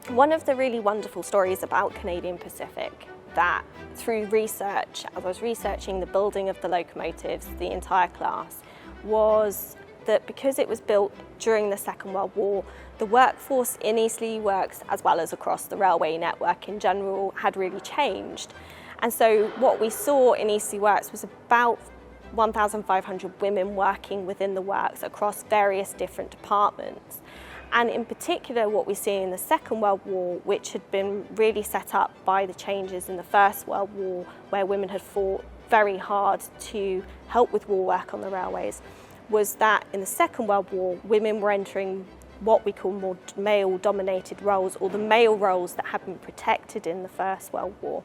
One of the really wonderful stories about Canadian Pacific that through research, as I was researching the building of the locomotives, the entire class, was that because it was built during the Second World War, the workforce in Eastleigh Works, as well as across the railway network in general, had really changed. And so what we saw in Eastleigh Works was about 1,500 women working within the works across various different departments. And in particular, what we see in the Second World War, which had been really set up by the changes in the First World War, where women had fought very hard to help with war work on the railways, was that in the Second World War, women were entering what we call more male-dominated roles, or the male roles that had been protected in the First World War.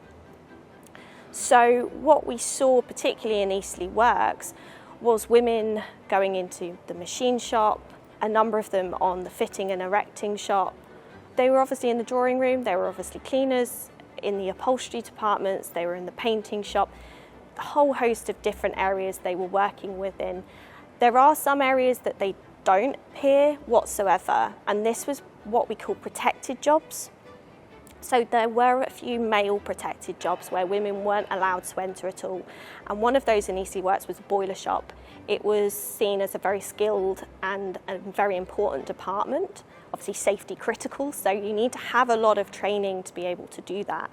So what we saw, particularly in Eastleigh Works, was women going into the machine shop, a number of them on the fitting and erecting shop. They were obviously in the drawing room, they were obviously cleaners, in the upholstery departments, they were in the painting shop, a whole host of different areas they were working within. There are some areas that they don't appear whatsoever, and this was what we call protected jobs. So there were a few male protected jobs where women weren't allowed to enter at all. And one of those in Eastleigh Works was a boiler shop. It was seen as a very skilled and a very important department, obviously safety critical, so you need to have a lot of training to be able to do that.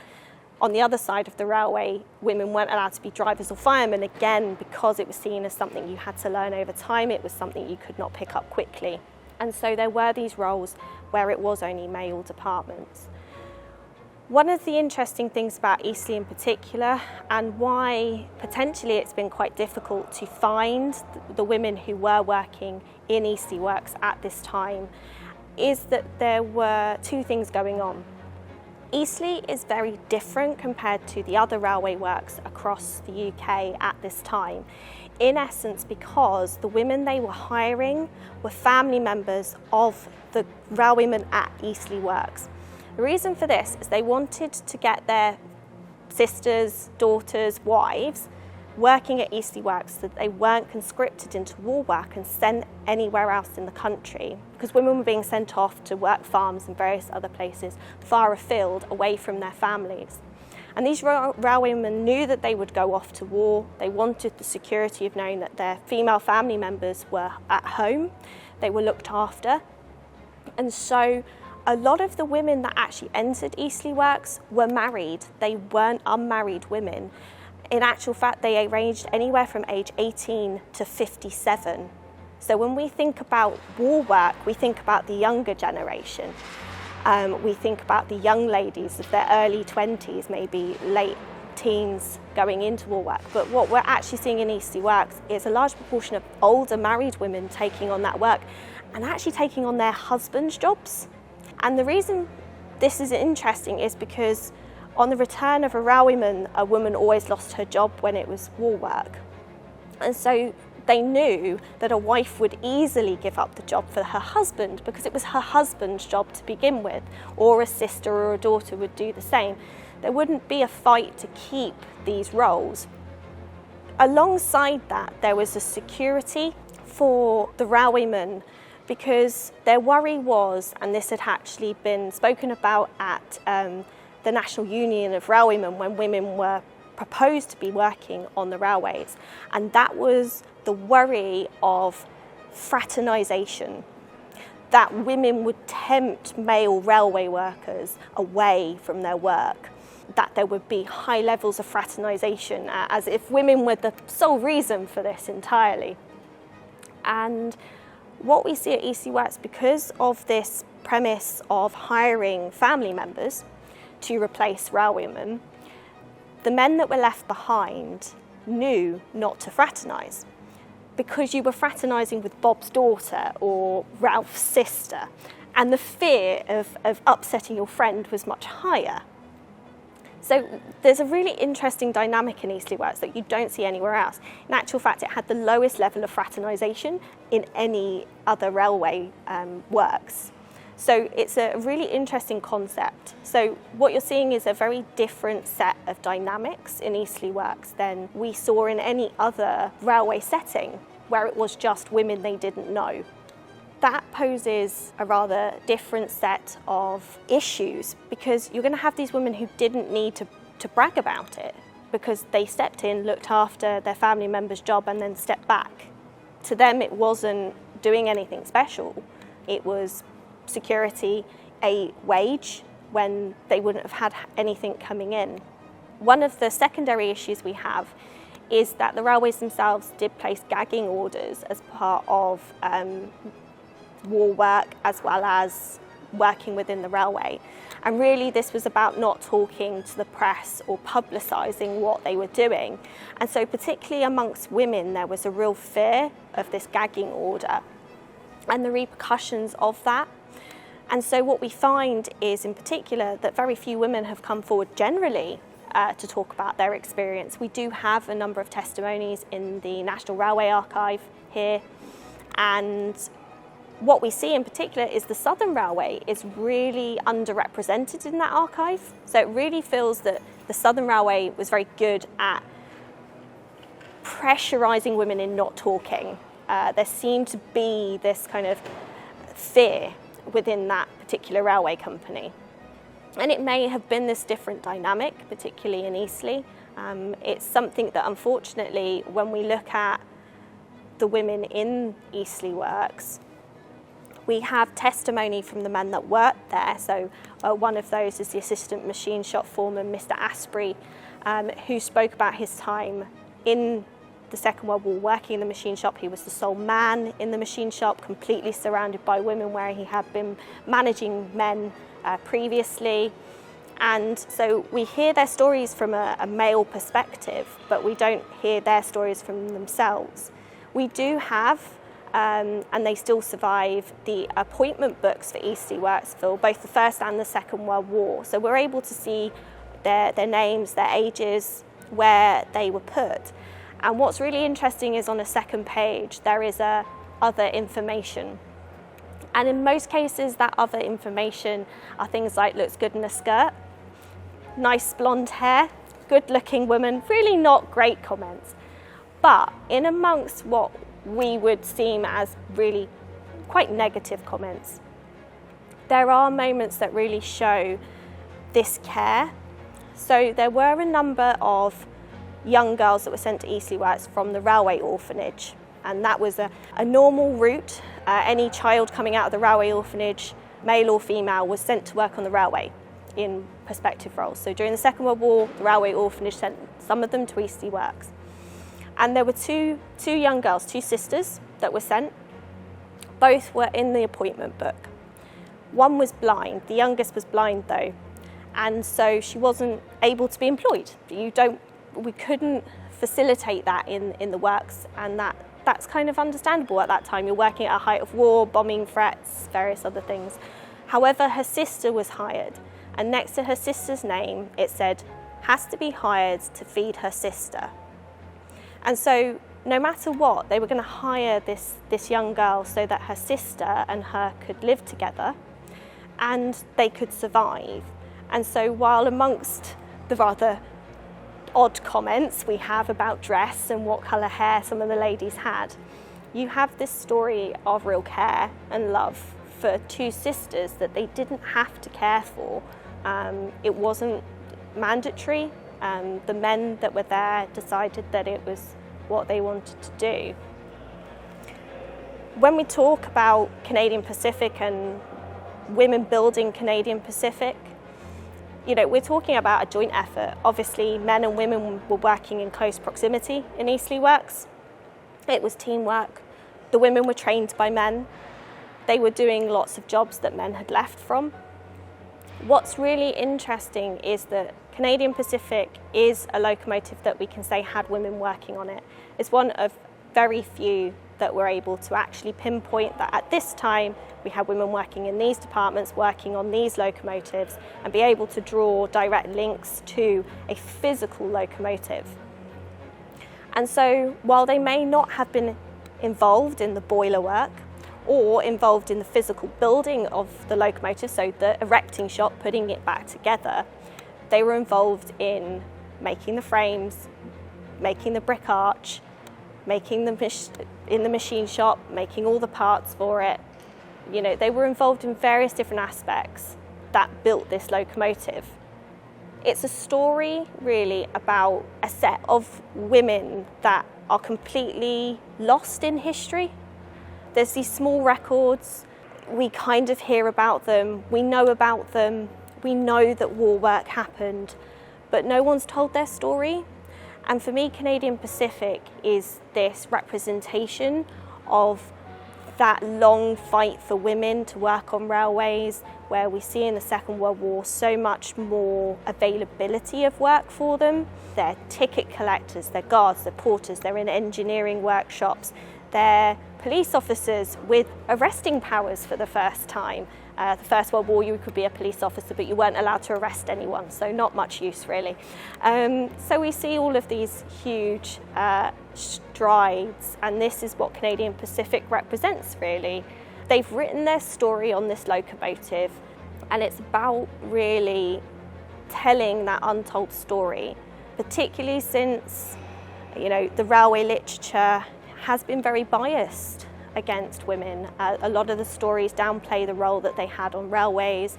On the other side of the railway, women weren't allowed to be drivers or firemen, again, because it was seen as something you had to learn over time. It was something you could not pick up quickly. And so there were these roles where it was only male departments. One of the interesting things about Eastleigh in particular, and why potentially it's been quite difficult to find the women who were working in Eastleigh Works at this time, is that there were two things going on. Eastleigh is very different compared to the other railway works across the UK at this time, in essence because the women they were hiring were family members of the railwaymen at Eastleigh Works. The reason for this is they wanted to get their sisters, daughters, wives working at Eastleigh Works so that they weren't conscripted into war work and sent anywhere else in the country, because women were being sent off to work farms and various other places far afield away from their families. And these railwaymen knew that they would go off to war. They wanted the security of knowing that their female family members were at home, they were looked after. And so a lot of the women that actually entered Eastleigh Works were married. They weren't unmarried women. In actual fact, they ranged anywhere from age 18 to 57. So when we think about war work, we think about the younger generation. We think about the young ladies of their early 20s, maybe late teens going into war work. But what we're actually seeing in Eastleigh Works is a large proportion of older married women taking on that work and actually taking on their husbands' jobs. And the reason this is interesting is because on the return of a railwayman, a woman always lost her job when it was war work. And so they knew that a wife would easily give up the job for her husband because it was her husband's job to begin with, or a sister or a daughter would do the same. There wouldn't be a fight to keep these roles. Alongside that, there was a security for the railwaymen, because their worry was, and this had actually been spoken about at the National Union of Railwaymen when women were proposed to be working on the railways, and that was the worry of fraternisation, that women would tempt male railway workers away from their work, that there would be high levels of fraternisation, as if women were the sole reason for this entirely. And what we see at Eastleigh Works, because of this premise of hiring family members to replace railwaymen, the men that were left behind knew not to fraternise, because you were fraternising with Bob's daughter or Ralph's sister, and the fear of upsetting your friend was much higher. So there's a really interesting dynamic in Eastleigh Works that you don't see anywhere else. In actual fact, it had the lowest level of fraternisation in any other railway works. So it's a really interesting concept. So what you're seeing is a very different set of dynamics in Eastleigh Works than we saw in any other railway setting where it was just women they didn't know. that poses a rather different set of issues, because you're going to have these women who didn't need to brag about it, because they stepped in, looked after their family member's job and then stepped back. To them, it wasn't doing anything special. It was security, a wage when they wouldn't have had anything coming in. One of the secondary issues we have is that the railways themselves did place gagging orders as part of war work, as well as working within the railway. And really this was about not talking to the press or publicising what they were doing. And so particularly amongst women, there was a real fear of this gagging order and the repercussions of that. And so what we find is, in particular, that very few women have come forward generally to talk about their experience. We do have a number of testimonies in the National Railway Archive here, and what we see in particular is the Southern Railway is really underrepresented in that archive. So it really feels that the Southern Railway was very good at pressurising women in not talking. There seemed to be this kind of fear within that particular railway company. And it may have been this different dynamic, particularly in Eastleigh. It's something that, unfortunately, when we look at the women in Eastleigh Works, we have testimony from the men that worked there. So one of those is the assistant machine shop foreman, Mr. Asprey, who spoke about his time in the Second World War working in the machine shop. He was the sole man in the machine shop, completely surrounded by women, where he had been managing men previously. And so we hear their stories from a male perspective, but we don't hear their stories from themselves. We do have, and they still survive, the appointment books for Eastleigh Works for both the First and the Second World War. So we're able to see their names, their ages, where they were put. And what's really interesting is on a second page, there is other information. And in most cases, that other information are things like looks good in a skirt, nice blonde hair, good looking woman, really not great comments. But in amongst what we would seem as really quite negative comments, there are moments that really show this care. So there were a number of young girls that were sent to Eastleigh Works from the railway orphanage, and that was a normal route. Any child coming out of the railway orphanage, male or female, was sent to work on the railway in prospective roles. So during the Second World War, the railway orphanage sent some of them to Eastleigh Works. And there were two young girls, two sisters that were sent. Both were in the appointment book. One was blind, the youngest was blind though, and so she wasn't able to be employed. We couldn't facilitate that in the works, and that's kind of understandable at that time. You're working at a height of war, bombing threats, various other things. However, her sister was hired, and next to her sister's name it said, has to be hired to feed her sister. And so no matter what, they were going to hire this young girl so that her sister and her could live together and they could survive. And so while amongst the rather odd comments we have about dress and what colour hair some of the ladies had, you have this story of real care and love for two sisters that they didn't have to care for. It wasn't mandatory. The men that were there decided that it was what they wanted to do. When we talk about Canadian Pacific and women building Canadian Pacific, we're talking about a joint effort. Obviously, men and women were working in close proximity in Eastleigh Works. It was teamwork. The women were trained by men. They were doing lots of jobs that men had left from. What's really interesting is that Canadian Pacific is a locomotive that we can say had women working on it. It's one of very few that were able to actually pinpoint that at this time we had women working in these departments, working on these locomotives, and be able to draw direct links to a physical locomotive. And so while they may not have been involved in the boiler work or involved in the physical building of the locomotive, so the erecting shop, putting it back together, they were involved in making the frames, making the brick arch, making in the machine shop, making all the parts for it, You know, they were involved in various different aspects that built this locomotive. It's a story really about a set of women that are completely lost in history. There's these small records, we kind of hear about them, we know about them, we know that war work happened, but no one's told their story. And for me, Canadian Pacific is this representation of that long fight for women to work on railways, where we see in the Second World War so much more availability of work for them. They're ticket collectors, they're guards, they're porters, they're in engineering workshops, they're police officers with arresting powers for the first time. The First World War, you could be a police officer, but you weren't allowed to arrest anyone, so not much use really. So we see all of these huge strides, and this is what Canadian Pacific represents really. They've written their story on this locomotive, and it's about really telling that untold story, particularly since, you know, the railway literature has been very biased against women. A lot of the stories downplay the role that they had on railways,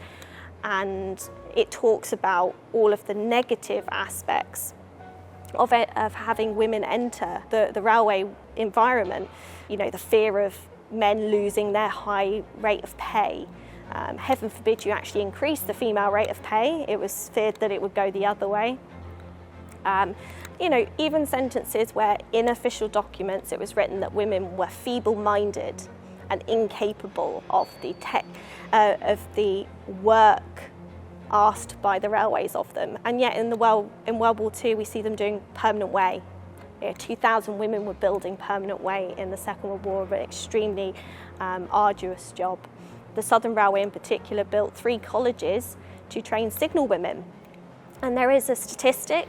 and it talks about all of the negative aspects of having women enter the railway environment. You know, the fear of men losing their high rate of pay. Heaven forbid you actually increase the female rate of pay. It was feared that it would go the other way. You know, even sentences where in official documents it was written that women were feeble-minded and incapable of the work asked by the railways of them. And yet in World War II we see them doing permanent way. You know, 2,000 women were building permanent way in the Second World War, an extremely arduous job. The Southern Railway in particular built 3 colleges to train signal women. And there is a statistic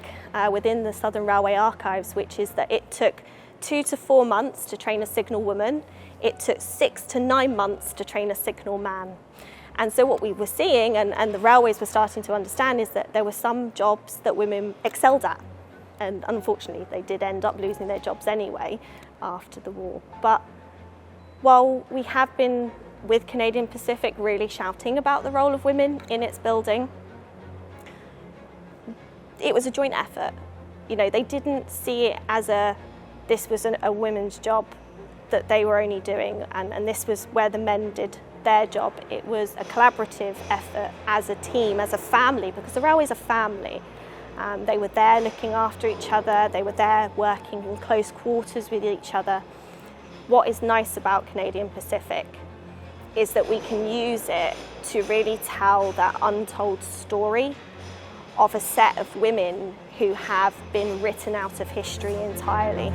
within the Southern Railway archives, which is that it took 2 to 4 months to train a signal woman. It took 6 to 9 months to train a signal man. And so what we were seeing, and the railways were starting to understand, is that there were some jobs that women excelled at. And unfortunately, they did end up losing their jobs anyway after the war. But while we have been, with Canadian Pacific, really shouting about the role of women in its building, it was a joint effort. You know, they didn't see it as this was a women's job that they were only doing, and this was where the men did their job. It was a collaborative effort as a team, as a family, because the railway's a family. They were there looking after each other, they were there working in close quarters with each other. What is nice about Canadian Pacific is that we can use it to really tell that untold story of a set of women who have been written out of history entirely.